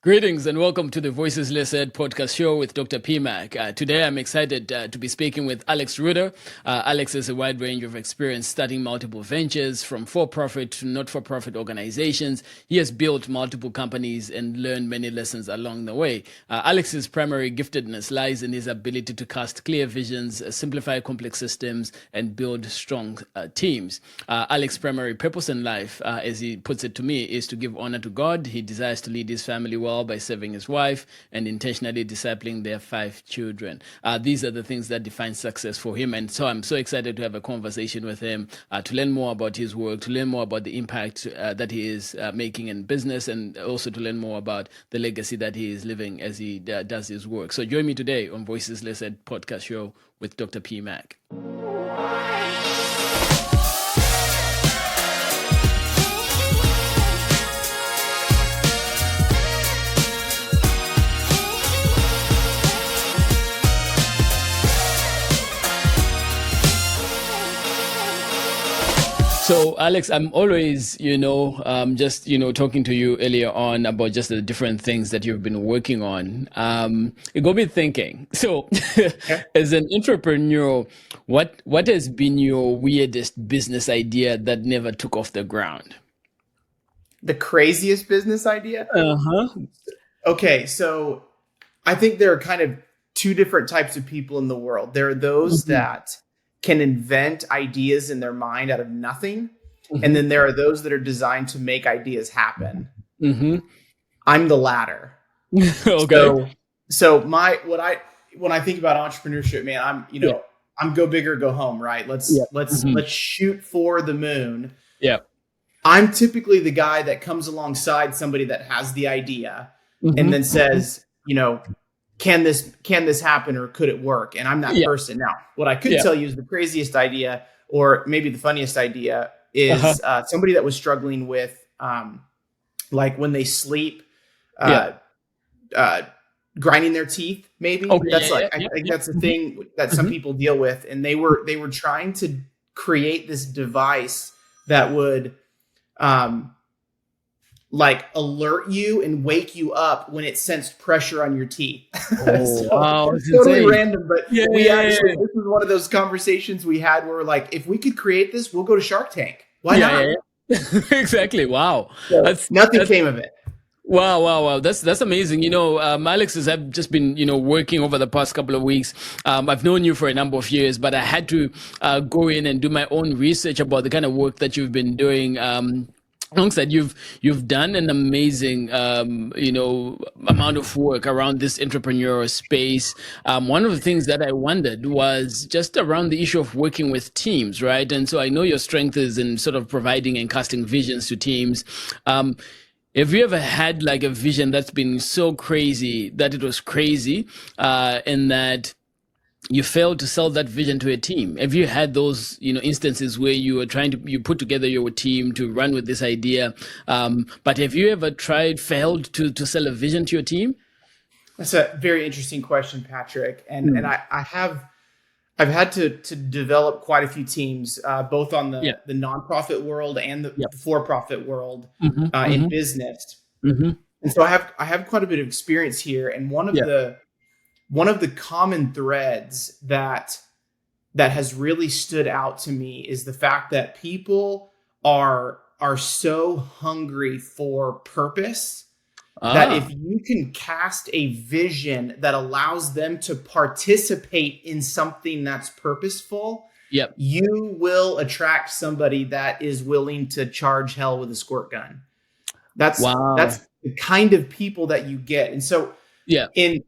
Greetings and welcome to the Voices Less Said podcast show with Dr. PMak. Today I'm excited to be speaking with Alex Ruhter. Alex has a wide range of experience starting multiple ventures from for-profit to not-for-profit organizations. He has built multiple companies and learned many lessons along the way. Alex's primary giftedness lies in his ability to cast clear visions, simplify complex systems, and build strong teams. Alex's primary purpose in life, as he puts it to me, is to give honor to God. He desires to lead his family well by serving his wife and intentionally discipling their 5 children. These are the things that define success for him. And so I'm so excited to have a conversation with him to learn more about his work, to learn more about the impact that he is making in business, and also to learn more about the legacy that he is living as he does his work. So join me today on Voices Less Said podcast show with Dr. PMak. So, Alex, I'm always, just, talking to you earlier on about just the different things that you've been working on. It got me thinking. So, as an entrepreneur, what has been your weirdest business idea that never took off the ground? The craziest business idea? Uh-huh. Okay, so I think there are kind of 2 different types of people in the world. There are those that can invent ideas in their mind out of nothing. And then there are those that are designed to make ideas happen. I'm the latter. Okay. So when I think about entrepreneurship, man, I'm go big or go home, right? Let's shoot for the moon. Yeah. I'm typically the guy that comes alongside somebody that has the idea and then says, can this happen or could it work? And I'm that person. Now, what I could tell you is the craziest idea, or maybe the funniest idea, is somebody that was struggling with, like when they sleep, grinding their teeth. Maybe that's I think that's the thing that some people deal with, and they were trying to create this device that would like alert you and wake you up when it sensed pressure on your teeth. Wow, it's totally random, but this is one of those conversations we had where we're like, if we could create this, we'll go to Shark Tank. Why not? Exactly. Wow. So nothing came of it. Wow. That's amazing. Alex has just been, working over the past couple of weeks. I've known you for a number of years, but I had to go in and do my own research about the kind of work that you've been doing. Alongside, you've done an amazing, amount of work around this entrepreneurial space. One of the things that I wondered was just around the issue of working with teams, right? And so I know your strength is in sort of providing and casting visions to teams. Have you ever had like a vision that's been so crazy that it was crazy, and that you failed to sell that vision to a team? Have you had those, instances where you put together your team to run with this idea, but have you ever failed to sell a vision to your team? That's a very interesting question, Patrick. And I've had to develop quite a few teams, both on the nonprofit world and the for-profit world in business. And so I have quite a bit of experience here. And one of the common threads that has really stood out to me is the fact that people are so hungry for purpose that if you can cast a vision that allows them to participate in something that's purposeful, you will attract somebody that is willing to charge hell with a squirt gun. That's the kind of people that you get. And so in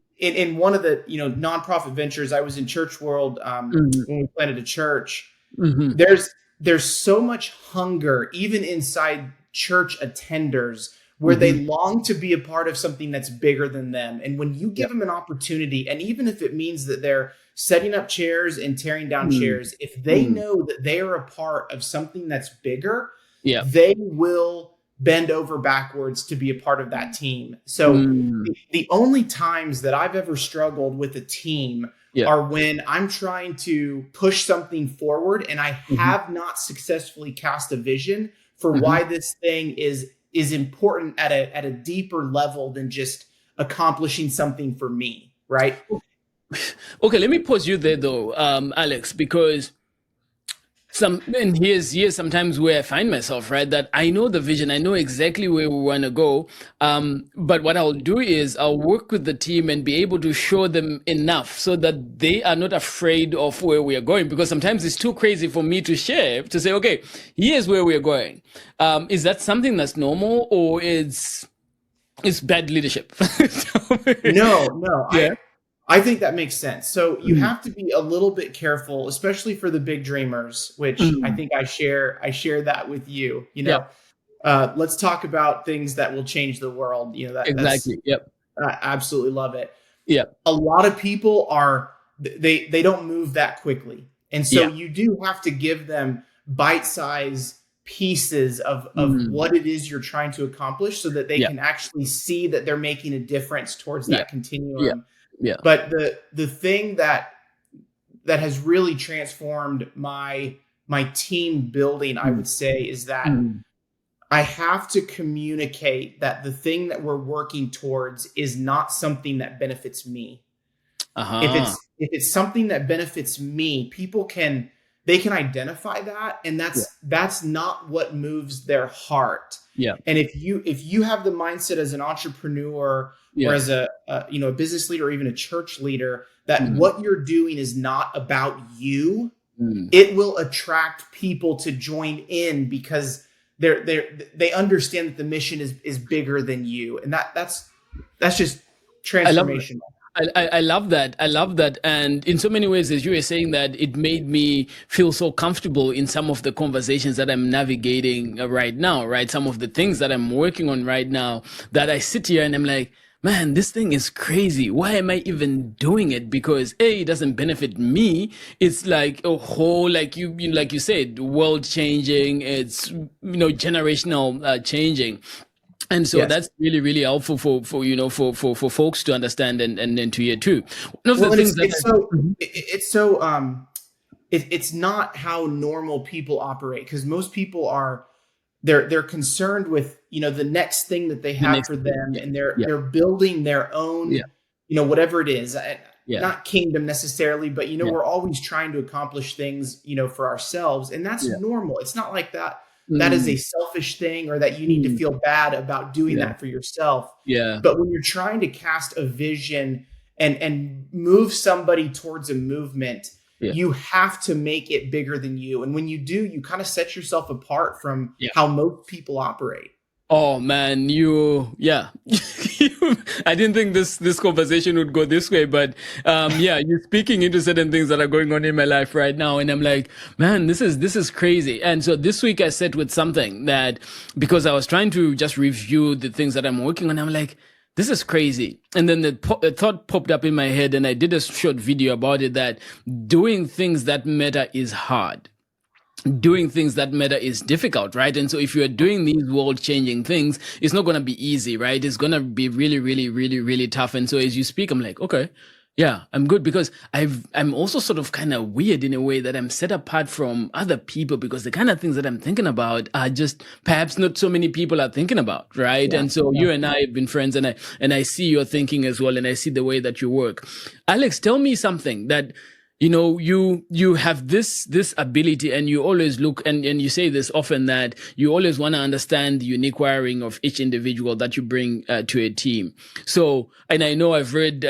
one of the nonprofit ventures, I was in church world when we planted a church. There's so much hunger even inside church attenders where they long to be a part of something that's bigger than them. And when you give them an opportunity, and even if it means that they're setting up chairs and tearing down chairs, if they know that they are a part of something that's bigger, they will bend over backwards to be a part of that team. So the only times that I've ever struggled with a team are when I'm trying to push something forward and I have not successfully cast a vision for why this thing is is important at a deeper level than just accomplishing something for me, right? Okay, let me pause you there though, Alex, because here's sometimes where I find myself, right? That I know the vision, I know exactly where we want to go. But what I'll do is I'll work with the team and be able to show them enough so that they are not afraid of where we are going. Because sometimes it's too crazy for me to share, to say, okay, here's where we are going. Is that something that's normal, or it's bad leadership? No. Yeah. I think that makes sense. So you have to be a little bit careful, especially for the big dreamers, which I think I share that with you. Yeah. Let's talk about things that will change the world. That's Exactly. Yep. I absolutely love it. Yeah. A lot of people they don't move that quickly, and so Yeah. you do have to give them bite-sized pieces of what it is you're trying to accomplish, so that they can actually see that they're making a difference towards that continuum. Yeah. But the thing that has really transformed my team building, I would say, is that I have to communicate that the thing that we're working towards is not something that benefits me. Uh-huh. If it's something that benefits me, people can identify that, and that's not what moves their heart. Yeah. And if you have the mindset as an entrepreneur or as a business leader or even a church leader that what you're doing is not about you, it will attract people to join in, because they understand that the mission is bigger than you, and that's just transformational. I love that. I love that. And in so many ways, as you were saying that, it made me feel so comfortable in some of the conversations that I'm navigating right now, right? Some of the things that I'm working on right now, that I sit here and I'm like, man, this thing is crazy. Why am I even doing it? Because A, it doesn't benefit me. It's like a whole, like you said, world changing. It's, generational changing. And so that's really, really helpful for folks to understand and then to hear too. One of the things it's not how normal people operate, because most people are they're concerned with the next thing that they have for them, and they're building their own whatever it is, not kingdom necessarily, but we're always trying to accomplish things for ourselves, and that's normal. It's not like that is a selfish thing, or that you need to feel bad about doing that for yourself. But when you're trying to cast a vision and move somebody towards a movement, you have to make it bigger than you. And when you do, you kind of set yourself apart from how most people operate. Oh man, I didn't think this conversation would go this way, but you're speaking into certain things that are going on in my life right now, and I'm like, man, this is crazy. And so this week I sat with something that, because I was trying to just review the things that I'm working on, I'm like, this is crazy. And then the thought popped up in my head, and I did a short video about it, that doing things that matter is hard. Doing things that matter is difficult, right? And so if you're doing these world changing things, it's not going to be easy, right? It's going to be really, really, really, really tough. And so as you speak, I'm like, okay, yeah, I'm good, because I'm also sort of kind of weird in a way that I'm set apart from other people, because the kind of things that I'm thinking about are just perhaps not so many people are thinking about, right? And so you and I have been friends, and I see your thinking as well, and I see the way that you work. Alex, tell me something that, you have this ability, and you always look, and you say this often, that you always want to understand the unique wiring of each individual that you bring to a team. So, and I know I've read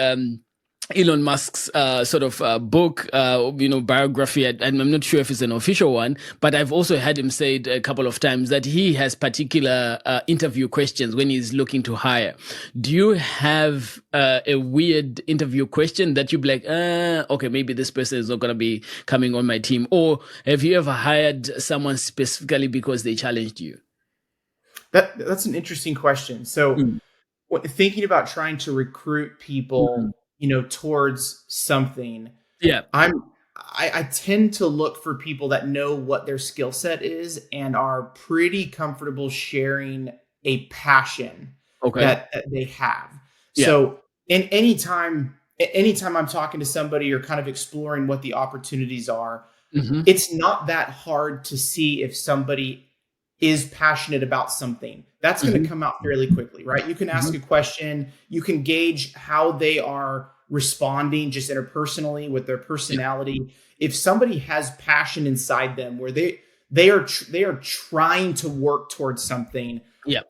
Elon Musk's book, biography. I'm not sure if it's an official one, but I've also had him say it a couple of times that he has particular interview questions when he's looking to hire. Do you have a weird interview question that you'd be like, okay, maybe this person is not going to be coming on my team? Or have you ever hired someone specifically because they challenged you? That's an interesting question. So thinking about trying to recruit people, towards something, I tend to look for people that know what their skill set is and are pretty comfortable sharing a passion that they have. So anytime I'm talking to somebody or kind of exploring what the opportunities are, it's not that hard to see if somebody is passionate about something, that's going to come out fairly quickly, right? You can ask a question, you can gauge how they are responding just interpersonally with their personality. If somebody has passion inside them where they are trying to work towards something,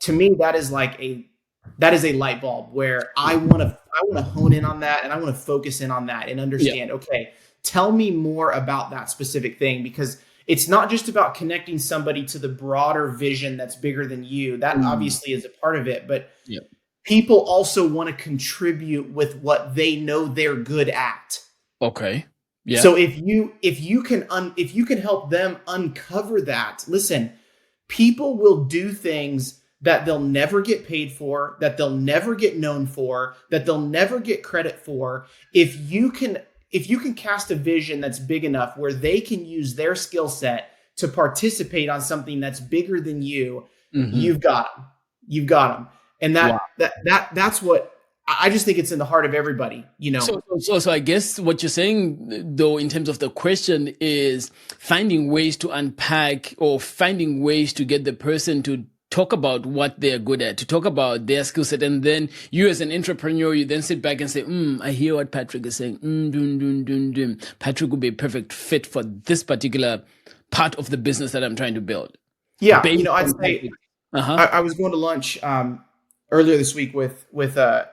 to me that is a light bulb where I want to hone in on that, and I want to focus in on that and understand, okay, tell me more about that specific thing, because it's not just about connecting somebody to the broader vision that's bigger than you. That obviously is a part of it, but people also want to contribute with what they know they're good at. Okay. Yeah. So if you can help them uncover that, listen, people will do things that they'll never get paid for, that they'll never get known for, that they'll never get credit for. If you can cast a vision that's big enough where they can use their skill set to participate on something that's bigger than you, you've got them. You've got them. And that's what I just think it's in the heart of everybody, you know. So I guess what you're saying, though, in terms of the question, is finding ways to unpack or finding ways to get the person to talk about what they're good at, to talk about their skill set. And then you as an entrepreneur, you then sit back and say, I hear what Patrick is saying. Patrick would be a perfect fit for this particular part of the business that I'm trying to build. Yeah. You know, I'd say I was going to lunch earlier this week with a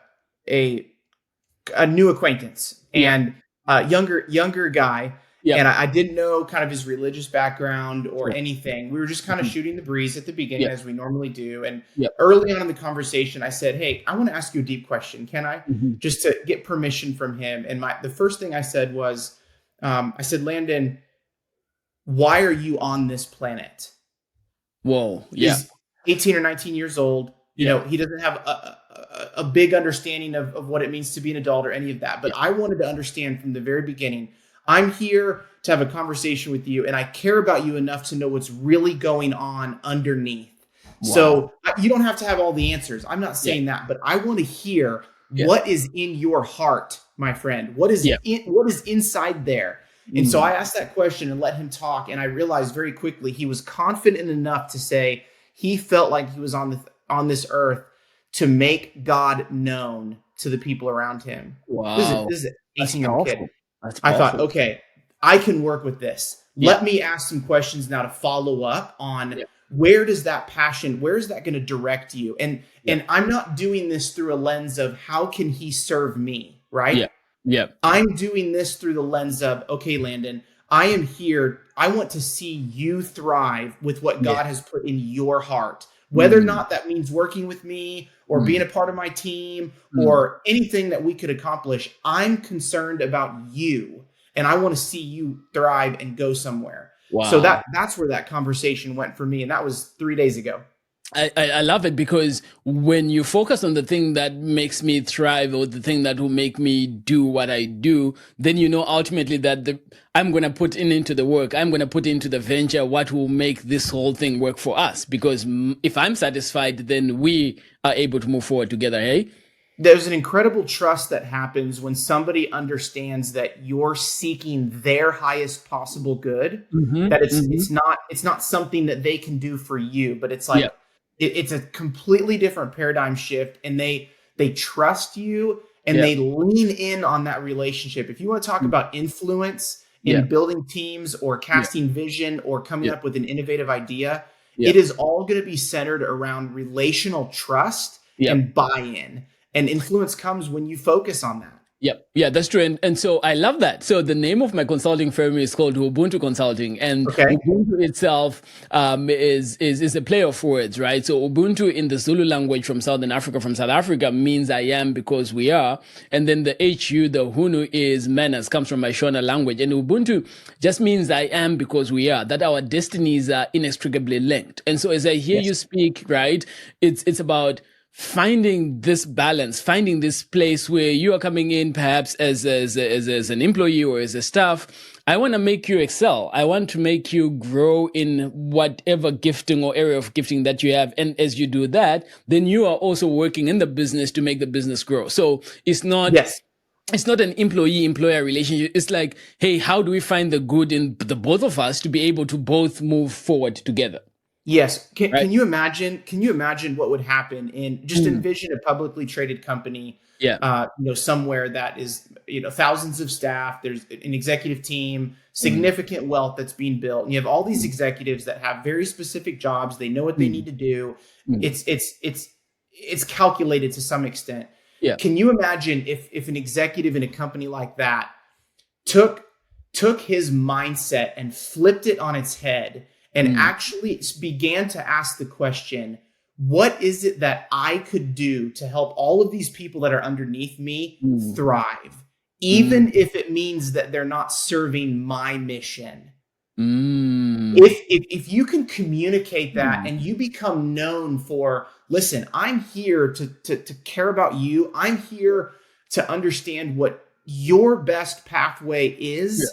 new acquaintance and a younger guy. And I didn't know kind of his religious background or anything. We were just kind of shooting the breeze at the beginning as we normally do. And early on in the conversation, I said, hey, I want to ask you a deep question. Can I? Just to get permission from him. And the first thing I said was, I said, Landon, why are you on this planet? Whoa. Yeah. He's 18 or 19 years old. You know, he doesn't have a big understanding of what it means to be an adult or any of that. But I wanted to understand from the very beginning, I'm here to have a conversation with you, and I care about you enough to know what's really going on underneath. Wow. So you don't have to have all the answers. I'm not saying that, but I want to hear what is in your heart, my friend. What is what is inside there? And so I asked that question and let him talk, and I realized very quickly he was confident enough to say he felt like he was on this earth to make God known to the people around him. Wow. This is an 18-year-old kid. I thought, okay, I can work with this. Let me ask some questions now to follow up on where is that going to direct you? And I'm not doing this through a lens of how can he serve me, right? Yeah. I'm doing this through the lens of, okay, Landon, I am here. I want to see you thrive with what God has put in your heart. Whether or not that means working with me or being a part of my team or anything that we could accomplish, I'm concerned about you, and I want to see you thrive and go somewhere. Wow. So that's where that conversation went for me, and that was 3 days ago. I love it, because when you focus on the thing that makes me thrive or the thing that will make me do what I do, then you know ultimately that I'm going to put into the work, I'm going to put into the venture what will make this whole thing work for us. Because if I'm satisfied, then we are able to move forward together, hey? There's an incredible trust that happens when somebody understands that you're seeking their highest possible good, that it's not something that they can do for you, but it's like, it's a completely different paradigm shift, and they trust you and they lean in on that relationship. If you want to talk about influence in building teams or casting vision or coming up with an innovative idea, it is all going to be centered around relational trust and buy-in. And influence comes when you focus on that. Yeah, that's true. And so I love that. So the name of my consulting firm is called Ubuntu Consulting, and Ubuntu itself is a play of words, right? So Ubuntu in the Zulu language from South Africa means I am because we are. And then the HU, the Hunu, is manners, comes from my Shona language. And Ubuntu just means I am because we are, that our destinies are inextricably linked. And so as I hear you speak, right, it's about finding this balance, finding this place where you are coming in perhaps as an employee or as a staff. I want to make you excel. I want to make you grow in whatever gifting or area of gifting that you have. And as you do that, then you are also working in the business to make the business grow. So it's not... It's not an employee-employer relationship. It's like, hey, how do we find the good in the both of us to be able to both move forward together? Yes. right? Can you imagine? Can you imagine what would happen in just envision a publicly traded company, Yeah. somewhere that is, thousands of staff. There's an executive team, Mm. significant wealth that's being built, and you have all these executives that have very specific jobs. They know what they need Mm. to do. Mm. It's calculated to some extent. Yeah. Can you imagine if an executive in a company like that took took his mindset and flipped it on its head and Mm. actually began to ask the question, what is it that I could do to help all of these people that are underneath me Mm. thrive, Mm. even if it means that they're not serving my mission? Mm. If you can communicate that Mm. and you become known for, listen, I'm here to care about you. I'm here to understand what your best pathway Yeah. is.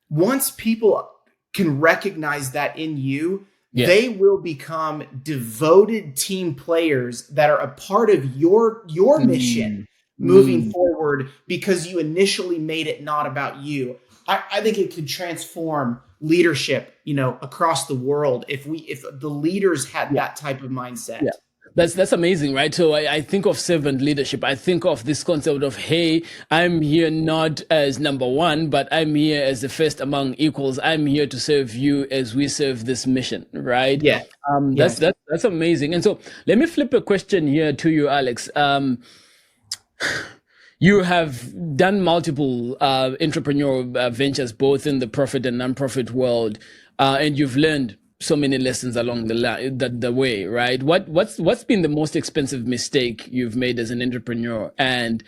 Once people can recognize that in you, Yeah. they will become devoted team players that are a part of your mission Mm. moving Mm. forward because you initially made it not about you. I think it could transform leadership, across the world if the leaders had Yeah. that type of mindset. Yeah. That's amazing, right? So I think of servant leadership. I think of this concept of, hey, I'm here not as number one, but I'm here as the first among equals. I'm here to serve you as we serve this mission, right? Yeah. That's Yes. that's amazing. And so let me flip a question here to you, Alex. You have done multiple entrepreneurial ventures, both in the profit and non-profit world, and you've learned so many lessons along the way, right? What's been the most expensive mistake you've made as an entrepreneur? And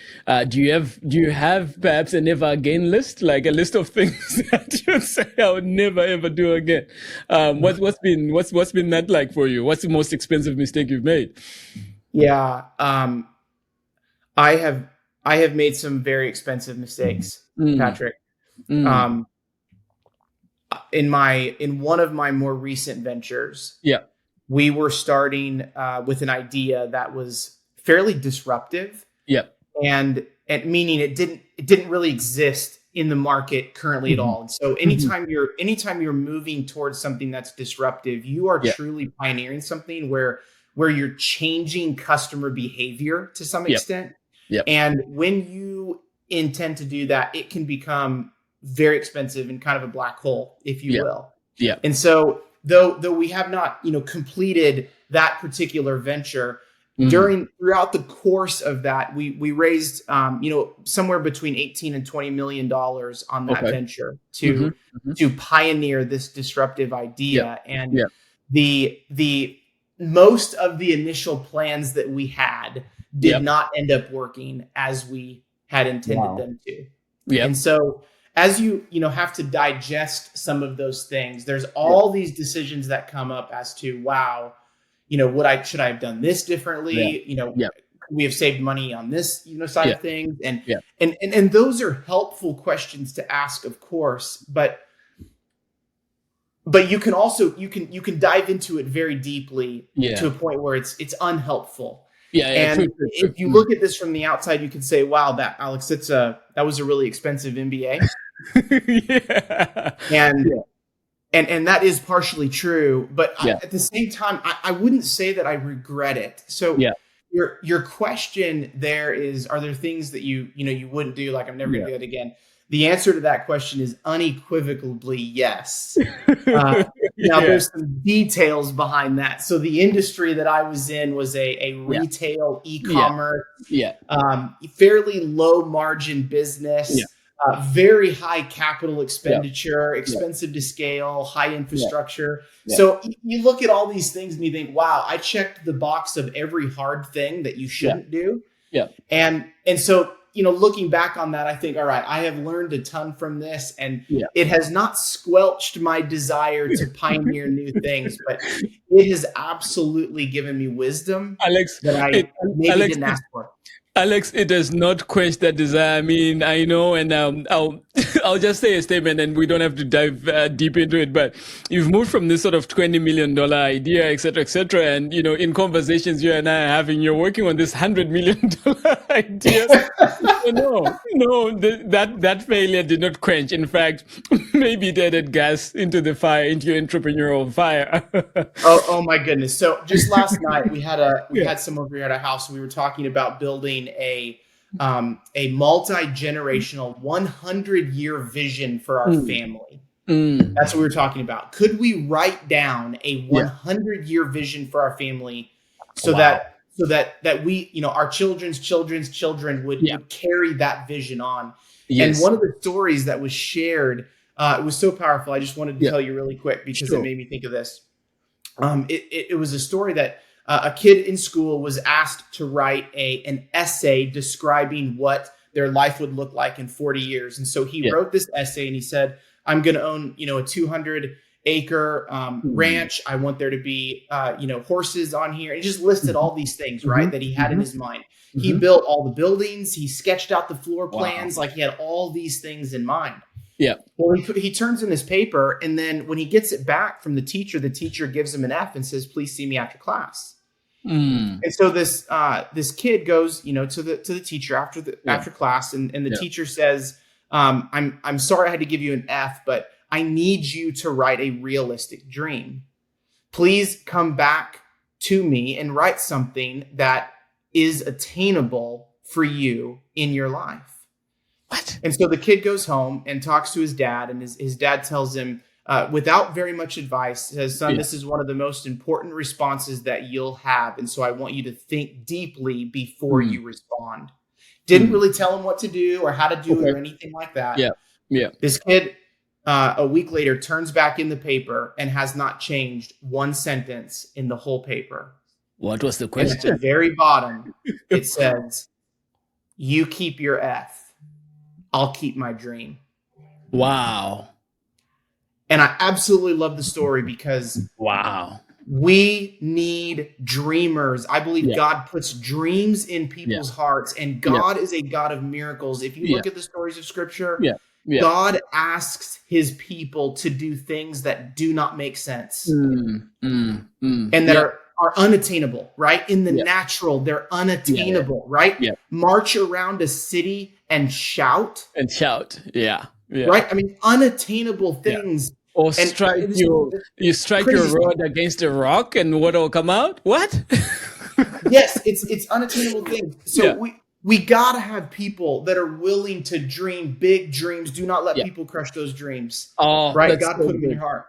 do you have perhaps a never again list, like a list of things that you say I would never ever do again? What's been that like for you? What's the most expensive mistake you've made? Yeah. I have I have made some very expensive mistakes, Mm, Patrick. mm, Um, in one of my more recent ventures, yeah, we were starting with an idea that was fairly disruptive, yeah. and meaning it didn't really exist in the market currently at Hmm. all. And so Hmm. anytime you're moving towards something that's disruptive, you are Yeah, truly pioneering something where you're changing customer behavior to some yeah, extent. yeah, And when you intend to do that, it can become very expensive and kind of a black hole, if you yeah, will. yeah. And so though we have not, completed that particular venture, Mm, throughout the course of that, we raised, somewhere between 18 and 20 million dollars on that okay. venture Hmm. to Hmm. to pioneer this disruptive Yeah, idea. And yeah, the most of the initial plans that we had did yep. not end up working as we had intended Wow. them to. And Yep. so as you have to digest some of those things, there's Yeah, all these decisions that come up as to, wow, should I have done this yeah, differently? yeah, Could we have saved money on this, side yeah, of things? And yeah, and those are helpful questions to ask, of course, but you can dive into it very deeply to yeah, a point where it's unhelpful. yeah, yeah. And True, true, true. if you look at this from the outside, you can say, wow, that Alex, that was a really expensive MBA. Yeah, And yeah, and that is partially true, but yeah, at the same time, I wouldn't say that I regret it. So yeah, your question there is, are there things that you wouldn't do? Like, I'm never going yeah. to do it again. The answer to that question is unequivocally yes. Now Yeah, there's some details behind that. So the industry that I was in was a yeah, retail yeah, e-commerce, yeah, fairly low margin yeah, business, very high capital yeah, expenditure, yeah, expensive to scale, high yeah, infrastructure. yeah, So you look at all these things and you think, wow, I checked the box of every hard thing that you yeah, shouldn't do. yeah, And so, looking back on that, I think, all right, I have learned a ton from this, and yeah. it has not squelched my desire to pioneer new things, but it has absolutely given me wisdom Alex, that it, I maybe Alex, didn't ask for. Alex, it does not quench that desire. I mean, I know, and I'll I'll just say a statement and we don't have to dive deep into it, but you've moved from this sort of $20 million idea, et cetera, et cetera. And, in conversations you and I are having, you're working on this $100 million idea. That failure did not quench. In fact, maybe it added gas into the fire, into your entrepreneurial fire. Oh my goodness. So just last night we had someone over here at our house and we were talking about building a multi-generational 100-year vision for our family. That's what we were talking about. Could we write down a 100-year vision for our family so that we, our children's children would carry that vision on? Yes. And one of the stories that was shared, it was so powerful. I just wanted to tell you really quick because it made me think of this. It was a story that a kid in school was asked to write an essay describing what their life would look like in 40 years. And so he wrote this essay and he said, I'm going to own, a 200-acre ranch. I want there to be, horses on here. He just listed all these things, right, that he had in his mind. He built all the buildings. He sketched out the floor plans. Like he had all these things in mind. Yeah. Well, he turns in his paper, and then when he gets it back from the teacher gives him an F and says, "Please see me after class." And so this kid goes, to the teacher after class, and the teacher says, "I'm sorry I had to give you an F, but I need you to write a realistic dream. Please come back to me and write something that is attainable for you in your life." What? And so the kid goes home and talks to his dad, and his dad tells him, without very much advice, says, "Son, this is one of the most important responses that you'll have. And so I want you to think deeply before you respond." Didn't really tell him what to do or how to do it or anything like that. Yeah. This kid, a week later, turns back in the paper and has not changed one sentence in the whole paper. What was the question? And at the very bottom, it says, "You keep your F. I'll keep my dream." Wow. And I absolutely love the story because we need dreamers. I believe God puts dreams in people's hearts, and God is a God of miracles. If you look at the stories of Scripture, God asks his people to do things that do not make sense and that are unattainable, right? In the natural, they're unattainable, right? March around a city and shout. Right? I mean, unattainable things. Or you strike your rod against a rock and what will come out? What? Yes, it's unattainable things. So we got to have people that are willing to dream big dreams. Do not let people crush those dreams. Right? God put them in your heart.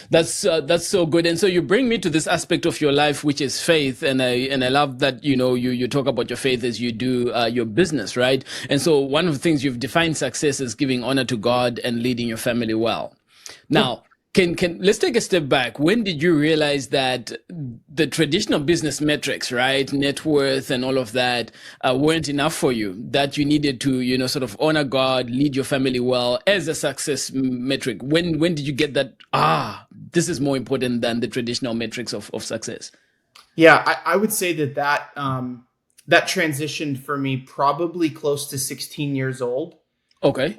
That's so good. And so you bring me to this aspect of your life, which is faith. And I love that, you talk about your faith as you do your business, right? And so one of the things you've defined success as giving honor to God and leading your family well. Now, let's take a step back. When did you realize that the traditional business metrics, right, net worth and all of that, weren't enough for you? That you needed to, sort of honor God, lead your family well as a success metric. When did you get that? This is more important than the traditional metrics of success. Yeah, I would say that transitioned for me probably close to 16 years old. Okay.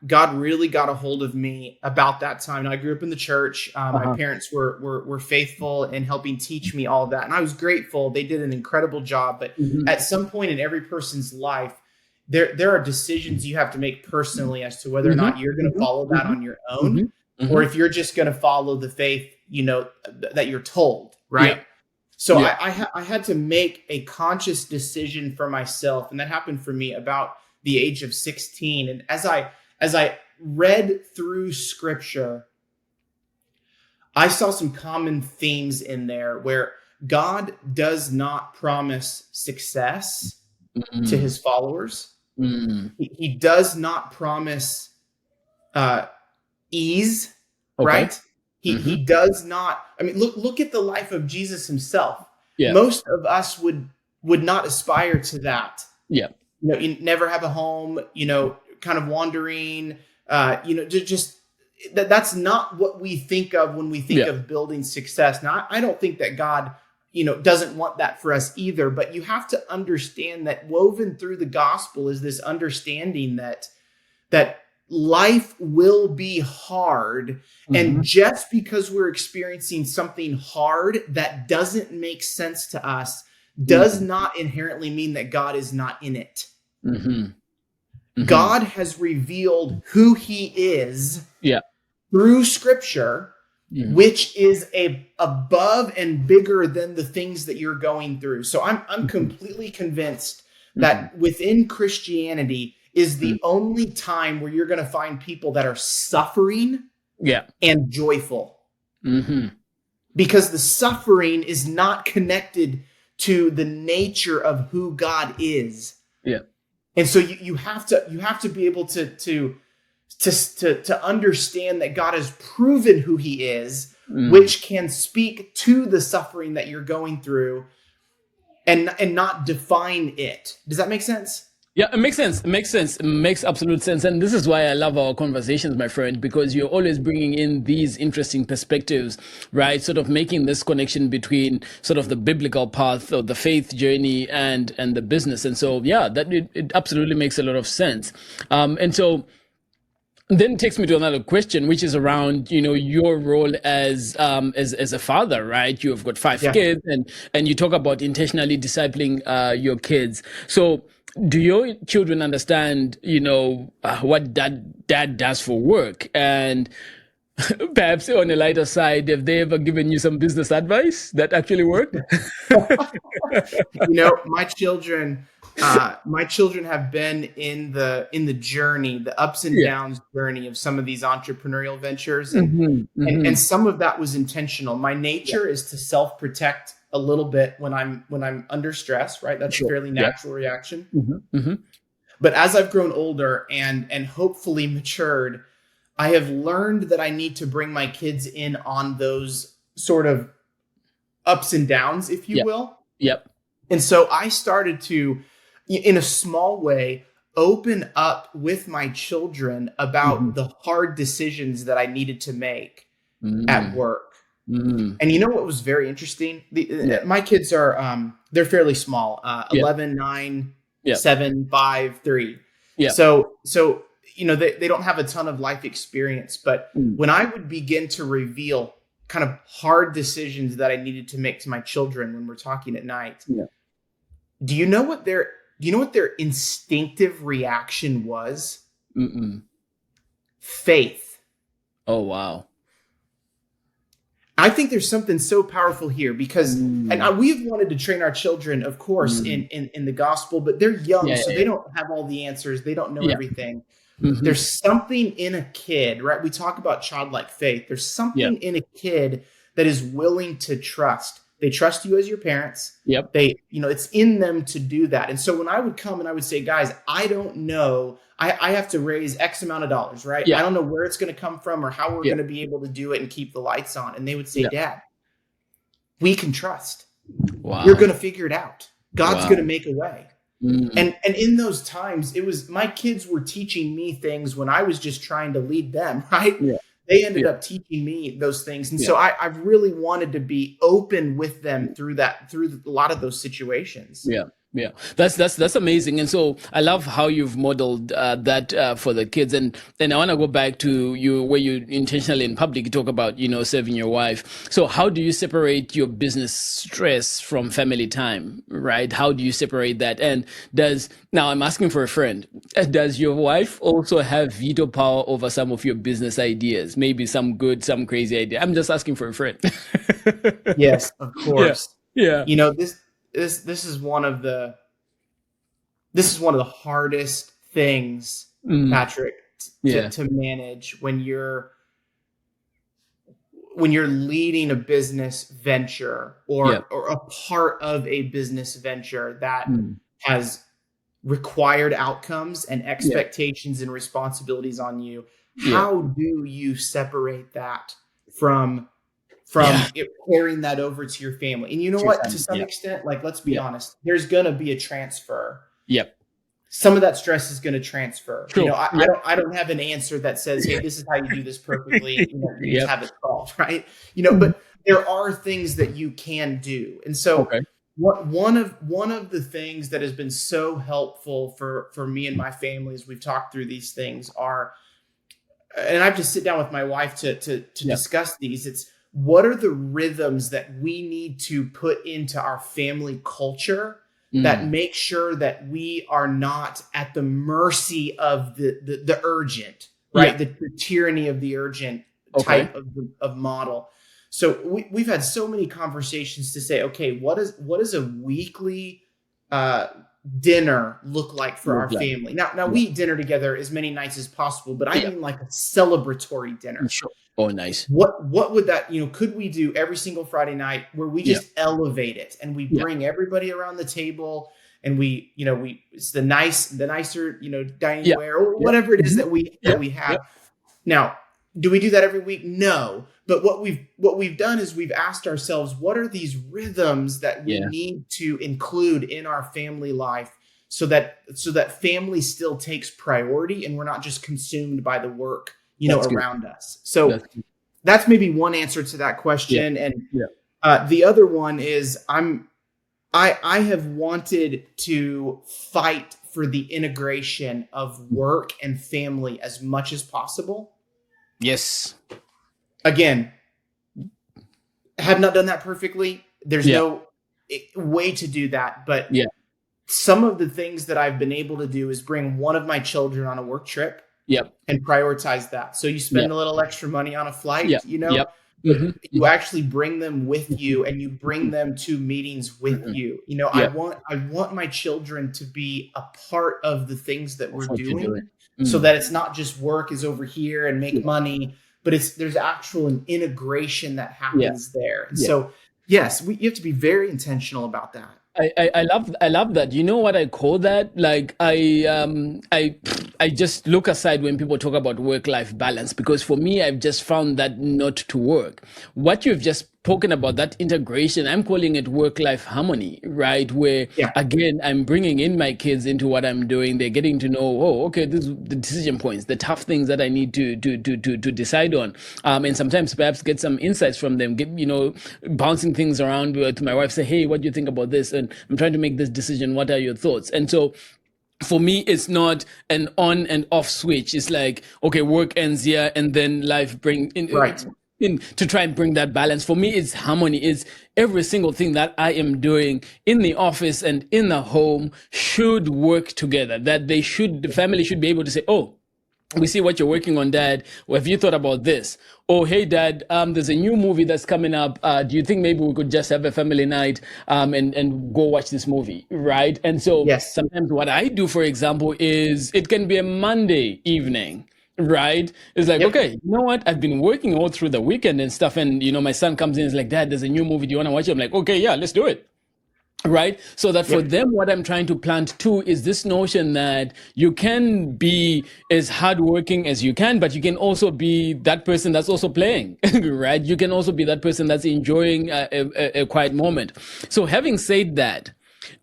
God really got a hold of me about that time. And I grew up in the church. My parents were faithful in helping teach me all of that. And I was grateful. They did an incredible job. But at some point in every person's life, there are decisions you have to make personally as to whether or not you're going to follow that on your own or if you're just going to follow the faith, that you're told, right? Yeah. So I had to make a conscious decision for myself. And that happened for me about the age of 16. And as I read through Scripture, I saw some common themes in there where God does not promise success to his followers. He does not promise ease, right? He does not. I mean, look at the life of Jesus himself. Yeah. Most of us would not aspire to that. Yeah. You never have a home, kind of wandering, just that's not what we think of when we think of building success. Now, I don't think that God, doesn't want that for us either, but you have to understand that woven through the gospel is this understanding that life will be hard. Mm-hmm. And just because we're experiencing something hard that doesn't make sense to us does not inherently mean that God is not in it. Mm-hmm. Mm-hmm. God has revealed who he is through scripture, which is above and bigger than the things that you're going through. So I'm completely convinced that within Christianity is the only time where you're going to find people that are suffering and joyful. Because the suffering is not connected to the nature of who God is. And so you have to be able to understand that God has proven who he is, which can speak to the suffering that you're going through and not define it. Does that make sense? Yeah, it makes sense. It makes sense. It makes absolute sense. And this is why I love our conversations, my friend, because you're always bringing in these interesting perspectives, right? Sort of making this connection between sort of the biblical path or the faith journey and the business. And so, yeah, that it absolutely makes a lot of sense. And so then takes me to another question, which is around, your role as a father, right? You've got 5 kids and you talk about intentionally discipling your kids. So do your children understand, what dad does for work? And perhaps on a lighter side, have they ever given you some business advice that actually worked? My children have been in the journey, the ups and downs journey of some of these entrepreneurial ventures. And some of that was intentional. My nature is to self-protect a little bit when I'm under stress, right? That's a fairly natural reaction. But as I've grown older and hopefully matured, I have learned that I need to bring my kids in on those sort of ups and downs, if you will. And so I started to, in a small way, open up with my children about the hard decisions that I needed to make at work. And you know what was very interesting? My kids are, they're fairly small, 11, 9, 7, 5, 3. So they don't have a ton of life experience. But when I would begin to reveal kind of hard decisions that I needed to make to my children when we're talking at night, do you know what their instinctive reaction was? Faith. Oh, wow. I think there's something so powerful here because and we've wanted to train our children, of course, in the gospel, but they're young, they don't have all the answers. They don't know everything. There's something in a kid, right? We talk about childlike faith. There's something in a kid that is willing to trust. They trust you as your parents. They, it's in them to do that. And so when I would come and I would say, guys, I don't know, I have to raise X amount of dollars, right? I don't know where it's going to come from or how we're going to be able to do it and keep the lights on. And they would say, Dad, we can trust. Wow. You're going to figure it out. God's going to make a way. And in those times, it was my kids were teaching me things when I was just trying to lead them, right? They ended up teaching me those things. And so I really wanted to be open with them through a lot of those situations. Yeah, that's amazing. And so I love how you've modeled that for the kids. And I want to go back to you where you intentionally in public you talk about, serving your wife. So how do you separate your business stress from family time, right? How do you separate that? And now I'm asking for a friend, does your wife also have veto power over some of your business ideas? Maybe some good, some crazy idea. I'm just asking for a friend. Yes, of course. Yeah. This is one of the hardest things, Patrick, to manage when you're leading a business venture or a part of a business venture that has required outcomes and expectations and responsibilities on you. How do you separate that from carrying that over to your family? And you know what? To some extent, let's be honest, there's going to be a transfer. Some of that stress is going to transfer. True. I don't have an answer that says, hey, this is how you do this perfectly. You just have it solved, right? But there are things that you can do. And so one of the things that has been so helpful for me and my family as we've talked through these things are and I just sit down with my wife to discuss these. It's what are the rhythms that we need to put into our family culture that make sure that we are not at the mercy of the urgent, right? The tyranny of the urgent type of model. So we've had so many conversations to say, okay, what is a weekly dinner look like for our family? Now we eat dinner together as many nights as possible, but I mean like a celebratory dinner. Sure. Oh, nice. What would that, could we do every single Friday night where we just elevate it and we bring everybody around the table and it's the nicer, dining ware or whatever it is that we have. Now, do we do that every week? No. But what we've done is we've asked ourselves, what are these rhythms that we need to include in our family life so that family still takes priority and we're not just consumed by the work, around us. So that's maybe one answer to that question. And the other one is I have wanted to fight for the integration of work and family as much as possible. Yes. Again, have not done that perfectly. There's no way to do that. But some of the things that I've been able to do is bring one of my children on a work trip and prioritize that. So you spend a little extra money on a flight, you actually bring them with you and you bring them to meetings with you. I want my children to be a part of the things that we're doing so that it's not just work is over here and make money, but there's actual an integration that happens there. And so, yes, you have to be very intentional about that. I love that. You know what I call that? Like I just look aside when people talk about work-life balance, because for me, I've just found that not to work. What you've just spoken about, that integration, I'm calling it work-life harmony, right? Where again, I'm bringing in my kids into what I'm doing. They're getting to know, oh, okay, this is the decision points, the tough things that I need to decide on, and sometimes perhaps get some insights from them. Bouncing things around to my wife, say, hey, what do you think about this? And I'm trying to make this decision. What are your thoughts? And so for me, it's not an on and off switch. It's like, okay, work ends here and then life bring in, in to try and bring that balance. For me, it's harmony. It's every single thing that I am doing in the office and in the home should work together. That the family should be able to say, oh, we see what you're working on, Dad. Well, have you thought about this? Oh, hey, Dad, there's a new movie that's coming up. Do you think maybe we could just have a family night and go watch this movie, right? And so sometimes what I do, for example, is it can be a Monday evening, right? It's like, okay, you know what? I've been working all through the weekend and stuff. And, my son comes in and is like, Dad, there's a new movie. Do you want to watch it? I'm like, okay, yeah, let's do it. Right. So that for them, what I'm trying to plant too is this notion that you can be as hardworking as you can, but you can also be that person that's also playing, right? You can also be that person that's enjoying a quiet moment. So having said that,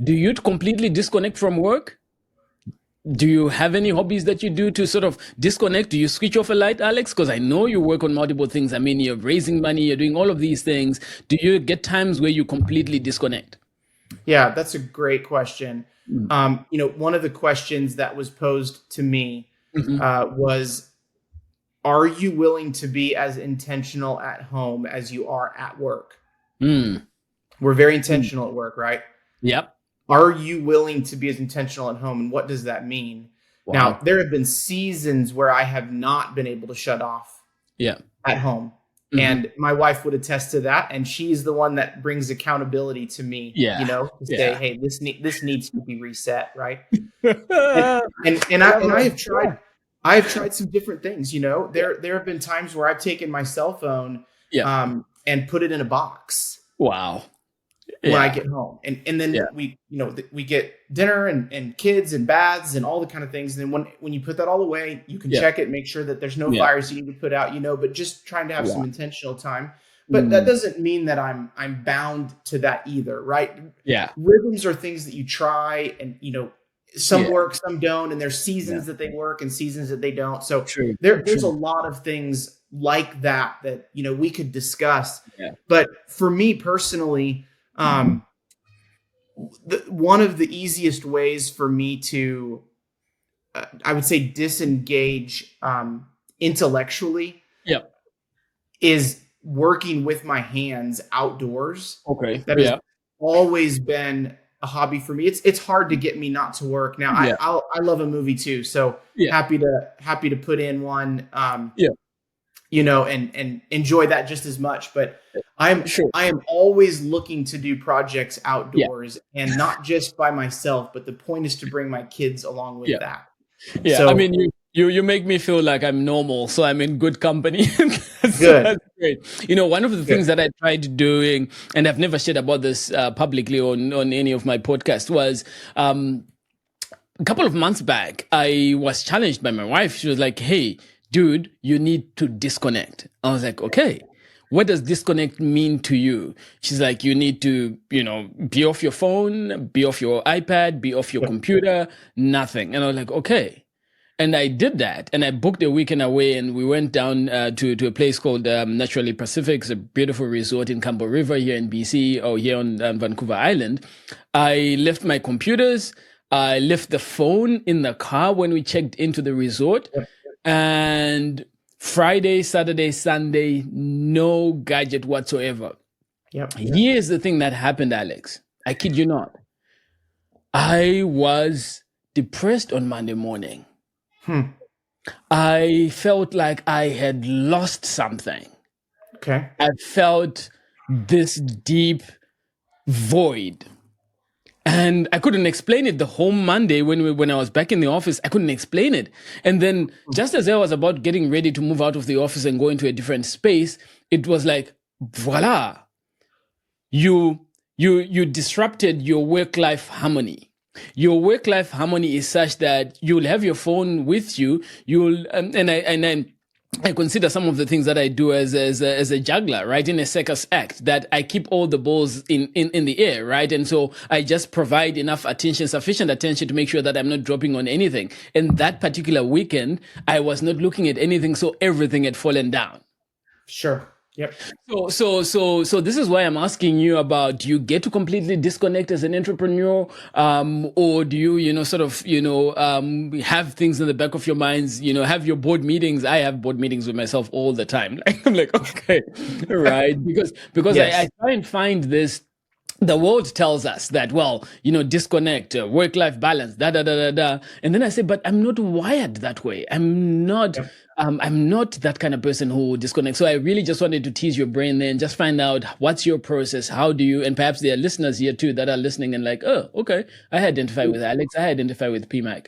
do you completely disconnect from work? Do you have any hobbies that you do to sort of disconnect? Do you switch off a light, Alex? Because I know you work on multiple things. I mean, you're raising money, you're doing all of these things. Do you get times where you completely disconnect? Yeah, that's a great question. One of the questions that was posed to me was, are you willing to be as intentional at home as you are at work? We're very intentional at work, right? Yep. Are you willing to be as intentional at home? And what does that mean? Wow. Now, there have been seasons where I have not been able to shut off at home. And my wife would attest to that. And she's the one that brings accountability to me, to say, hey, this needs to be reset. Right. and I have tried some different things, there have been times where I've taken my cell phone and put it in a box. Wow. When I get home and then we get dinner and kids and baths and all the kind of things. And then when you put that all away, you can check it, make sure that there's no fires you need to put out, but just trying to have some intentional time. But that doesn't mean that I'm bound to that either. Right. Yeah. Rhythms are things that you try and, some work, some don't. And there's seasons that they work and seasons that they don't. So there's a lot of things like that we could discuss. Yeah. But for me personally, one of the easiest ways for me to, I would say, disengage intellectually Yeah. is working with my hands outdoors. Okay. That has always been a hobby for me. It's hard to get me not to work. Now I love a movie too, so happy to put in one. And enjoy that just as much. But I am always looking to do projects outdoors and not just by myself, but the point is to bring my kids along with that. Yeah. So, I mean, you make me feel like I'm normal, so I'm in good company. Good. That's great. One of the things that I tried doing, and I've never shared about this publicly on any of my podcasts, was a couple of months back, I was challenged by my wife. She was like, "Hey, dude, you need to disconnect." I was like, "Okay. What does disconnect mean to you?" She's like, "You need to, be off your phone, be off your iPad, be off your computer, nothing." And I was like, "Okay." And I did that, and I booked a weekend away, and we went down to a place called Naturally Pacific. It's a beautiful resort in Campo River here in BC, or here on Vancouver Island. I left my computers. I left the phone in the car when we checked into the resort. And Friday, Saturday, Sunday, no gadget whatsoever. Here's the thing that happened, Alex. I kid you not. I was depressed on Monday morning. I felt like I had lost something. Okay. I felt this deep void. And I couldn't explain it the whole Monday when I was back in the office. I couldn't explain it. And then just as I was about getting ready to move out of the office and go into a different space, it was like, voila, you disrupted your work-life harmony. Your work-life harmony is such that you'll have your phone with you. I consider some of the things that I do as a juggler, right? In a circus act, that I keep all the balls in the air, right? And so I just provide enough attention, sufficient attention to make sure that I'm not dropping on anything. And that particular weekend, I was not looking at anything, so everything had fallen down. Sure. Yep. So this is why I'm asking you about, do you get to completely disconnect as an entrepreneur? Or do you, have things in the back of your minds, have your board meetings? I have board meetings with myself all the time. I'm like, okay, right. Because I try and find this. The world tells us that, disconnect, work-life balance, da, da, da, da, da. And then I say, but I'm not wired that way. I'm not that kind of person who disconnects. So I really just wanted to tease your brain there and just find out what's your process. How do you, and perhaps there are listeners here too that are listening and like, oh, okay, I identify with Alex. I identify with PMak.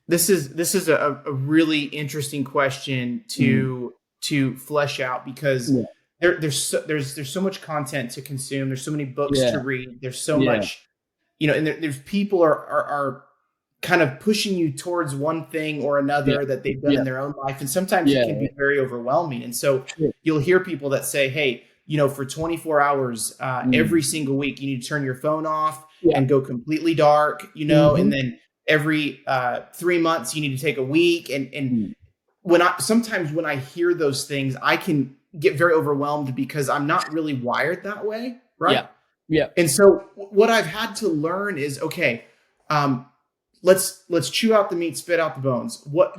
This is a really interesting question to flesh out, because there's so much content to consume. There's so many books to read. There's so much, and there's people are kind of pushing you towards one thing or another that they've done in their own life. And sometimes it can be very overwhelming. And so you'll hear people that say, hey, for 24 hours every single week, you need to turn your phone off and go completely dark, and then every 3 months you need to take a week. And sometimes when I hear those things, I can get very overwhelmed because I'm not really wired that way. Right. Yeah. And so what I've had to learn is, okay, let's chew out the meat, spit out the bones. What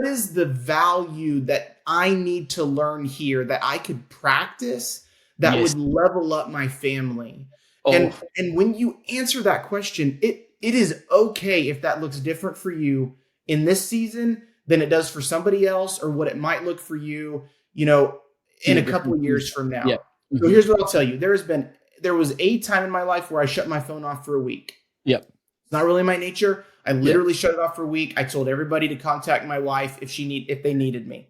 is the value that I need to learn here that I could practice that would level up my family? And when you answer that question, it is okay if that looks different for you in this season than it does for somebody else, or what it might look for you, in a couple of years from now. So here's what I'll tell you. There was a time in my life where I shut my phone off for a week. It's not really my nature. I literally shut it off for a week. I told everybody to contact my wife if they needed me.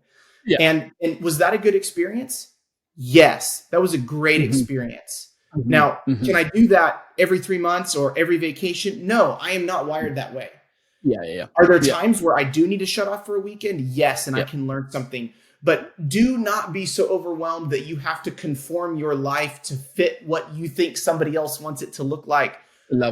And was that a good experience? Yes, that was a great experience. Now, can I do that every 3 months or every vacation? No, I am not wired that way. Are there times where I do need to shut off for a weekend? Yes, and I can learn something. But do not be so overwhelmed that you have to conform your life to fit what you think somebody else wants it to look like.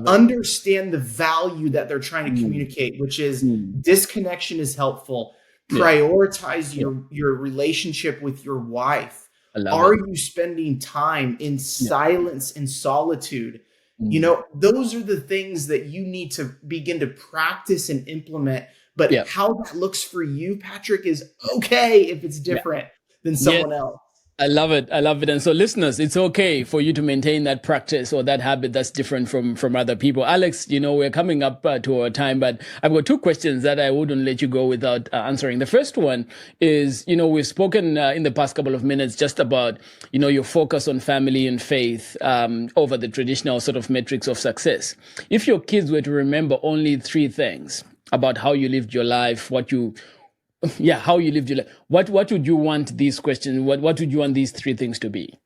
Understand the value that they're trying to communicate, which is disconnection is helpful. Prioritize your relationship with your wife. Are you spending time in silence and solitude? Those are the things that you need to begin to practice and implement But Yeah. how that looks for you, Patrick, is okay if it's different than someone else. I love it. I love it. And so listeners, it's okay for you to maintain that practice or that habit that's different from other people. Alex, we're coming up to our time, but I've got two questions that I wouldn't let you go without answering. The first one is, we've spoken in the past couple of minutes just about, your focus on family and faith over the traditional sort of metrics of success. If your kids were to remember only three things about how you lived your life, how you lived your life. What would you want these questions? What would you want these three things to be?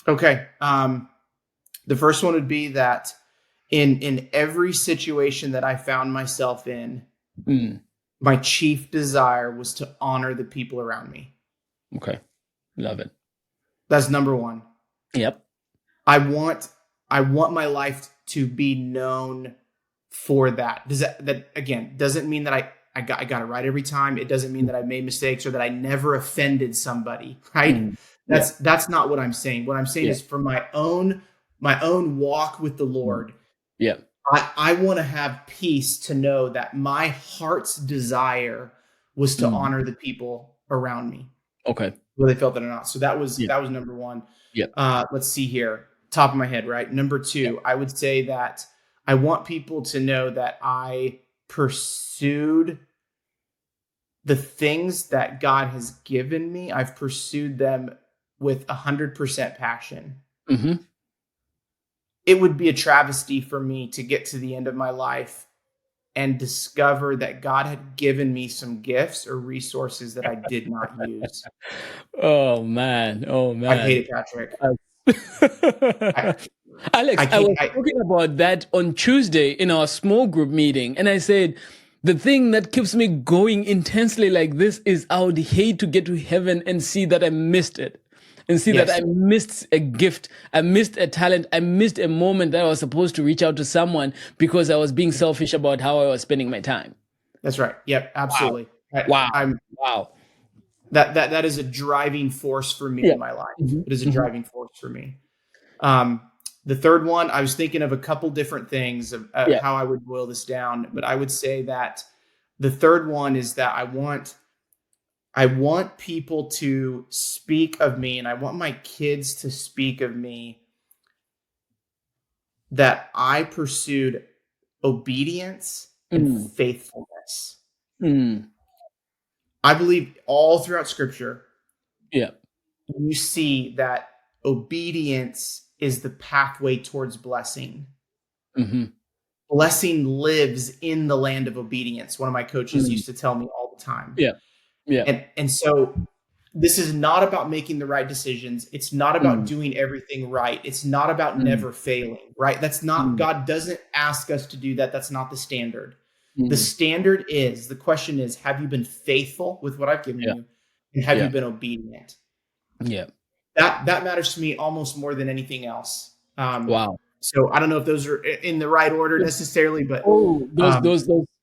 Okay. The first one would be that in every situation that I found myself in, my chief desire was to honor the people around me. Okay. Love it. That's number one. Yep. I want my life to be known for that. That again doesn't mean that I got it right every time. It doesn't mean that I made mistakes or that I never offended somebody, right? That's not what I'm saying. What I'm saying is for my own walk with the Lord. Yeah. I want to have peace to know that my heart's desire was to honor the people around me. Okay. Whether they felt that or not. So that was number one. Yeah. Let's see here. Top of my head, right? Number two, I would say that I want people to know that I pursued the things that God has given me. I've pursued them with 100% passion. Mm-hmm. It would be a travesty for me to get to the end of my life and discover that God had given me some gifts or resources that I did not use. Oh man. I hate it, Patrick. Alex, I was talking about that on Tuesday in our small group meeting, and I said, the thing that keeps me going intensely like this is I would hate to get to heaven and see that I missed it. And see that I missed a gift, I missed a talent, I missed a moment that I was supposed to reach out to someone because I was being selfish about how I was spending my time. That's right. Yep, absolutely. Wow. That is a driving force for me in my life. Mm-hmm. It is a driving force for me. The third one, I was thinking of a couple different things of how I would boil this down, but I would say that the third one is that I want people to speak of me, and I want my kids to speak of me that I pursued obedience and faithfulness. I believe all throughout Scripture, you see that obedience is the pathway towards blessing. Mm-hmm. Blessing lives in the land of obedience. One of my coaches used to tell me all the time. And so this is not about making the right decisions. It's not about doing everything right. It's not about never failing, right? That's not, God doesn't ask us to do that. That's not the standard. The standard is, the question is, have you been faithful with what I've given you? And have you been obedient? Yeah. That matters to me almost more than anything else. Wow. So I don't know if those are in the right order necessarily, but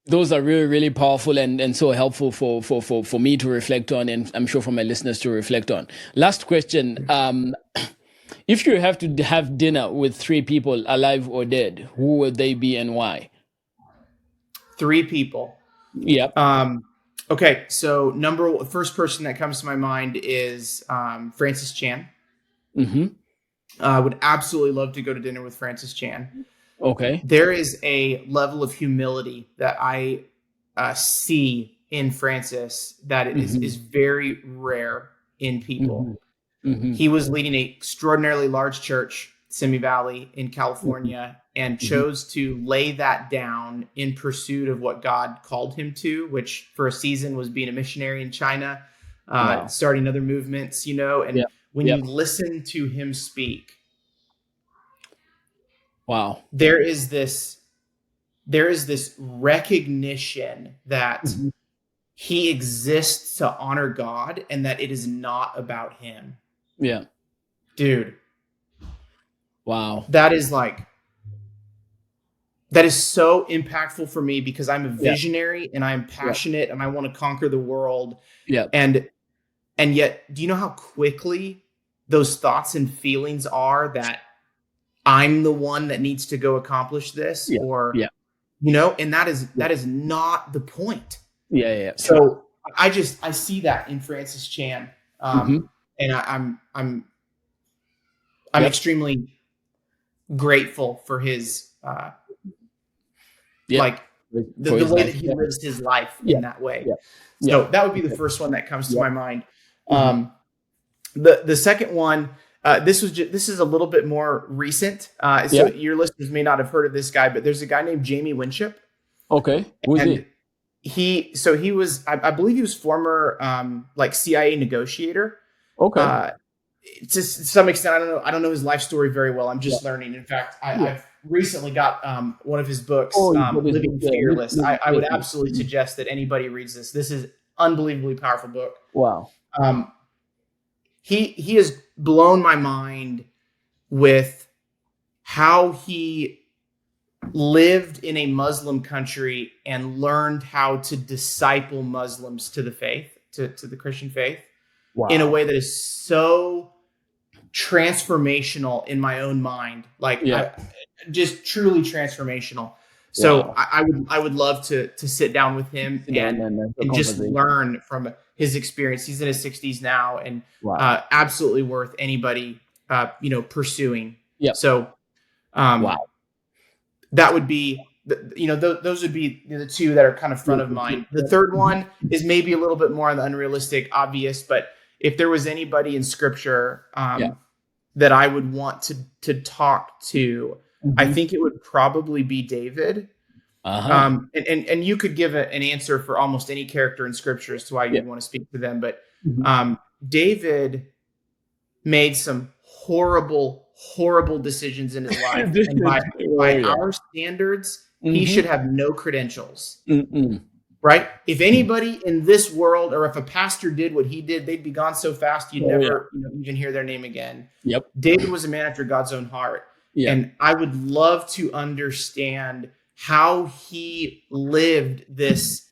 those are really, really powerful and so helpful for me to reflect on, and I'm sure for my listeners to reflect on. Last question. If you have to have dinner with three people, alive or dead, who would they be and why? Three people. Yep. Okay, so first person that comes to my mind is Francis Chan. Mm-hmm. I would absolutely love to go to dinner with Francis Chan. Okay. There is a level of humility that I see in Francis that is very rare in people. Mm-hmm. He was leading an extraordinarily large church, Simi Valley in California, and chose to lay that down in pursuit of what God called him to, which for a season was being a missionary in China, starting other movements, and when you listen to him speak, there is this recognition that he exists to honor God and that it is not about him. Yeah. Dude. Wow. That is so impactful for me because I'm a visionary and I'm passionate and I want to conquer the world. Yeah. And yet, do you know how quickly those thoughts and feelings are that I'm the one that needs to go accomplish this? And that is not the point. Yeah. So I see that in Francis Chan, and I'm extremely grateful for his like the way that he lives his life in that way. So that would be the first one that comes to my mind. The second one, this is a little bit more recent. So your listeners may not have heard of this guy, but there's a guy named Jamie Winship. Okay, who's he? He was, I believe he was former like CIA negotiator. Okay. To some extent, I don't know his life story very well. I'm just learning. In fact, I've recently got one of his books, Living Fearless. I would absolutely suggest that anybody reads this. This is unbelievably powerful book. Wow. He has blown my mind with how he lived in a Muslim country and learned how to disciple Muslims to the faith, to the Christian faith, in a way that is so transformational in my own mind. Like just truly transformational. So I would love to sit down with him and just learn from his experience. He's in his 60s now, and absolutely worth anybody pursuing. So that would be those would be the two that are kind of front of mind. The third one is maybe a little bit more on the unrealistic, obvious, but if there was anybody in Scripture that I would want to talk to, I think it would probably be David. And you could give an answer for almost any character in Scripture as to why you'd want to speak to them. But David made some horrible decisions in his life. And by our standards, he should have no credentials. Right? If anybody in this world, or if a pastor did what he did, they'd be gone so fast you'd never even hear their name again. David was a man after God's own heart. And I would love to understand how he lived this.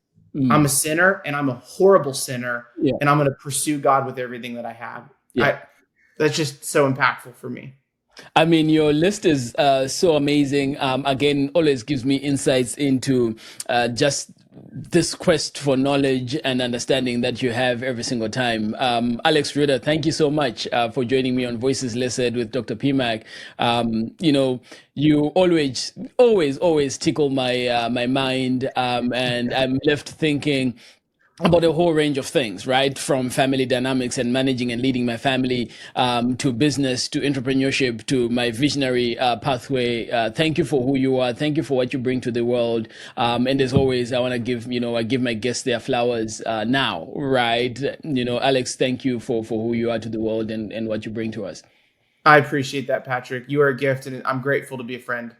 I'm a sinner and I'm a horrible sinner, and I'm going to pursue God with everything that I have. That's just so impactful for me. I mean, your list is so amazing. Again, always gives me insights into just this quest for knowledge and understanding that you have every single time. Alex Ruhter, thank you so much for joining me on Voices Listed with Dr. PMak. You always tickle my mind, and I'm left thinking about a whole range of things, right? From family dynamics and managing and leading my family, to business, to entrepreneurship, to my visionary pathway. Thank you for who you are. Thank you for what you bring to the world. And as always, I want to give my guests their flowers now, right? Alex, thank you for who you are to the world and what you bring to us. I appreciate that, Patrick. You are a gift, and I'm grateful to be a friend.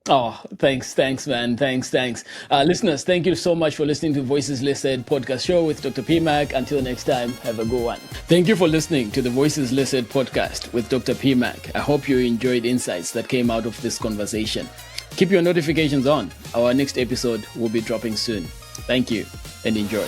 Oh, thanks, man. Thanks. Listeners, thank you so much for listening to Voices Listed podcast show with Dr. PMak. Until next time, have a good one. Thank you for listening to the Voices Listed podcast with Dr. PMak. I hope you enjoyed insights that came out of this conversation. Keep your notifications on. Our next episode will be dropping soon. Thank you and enjoy.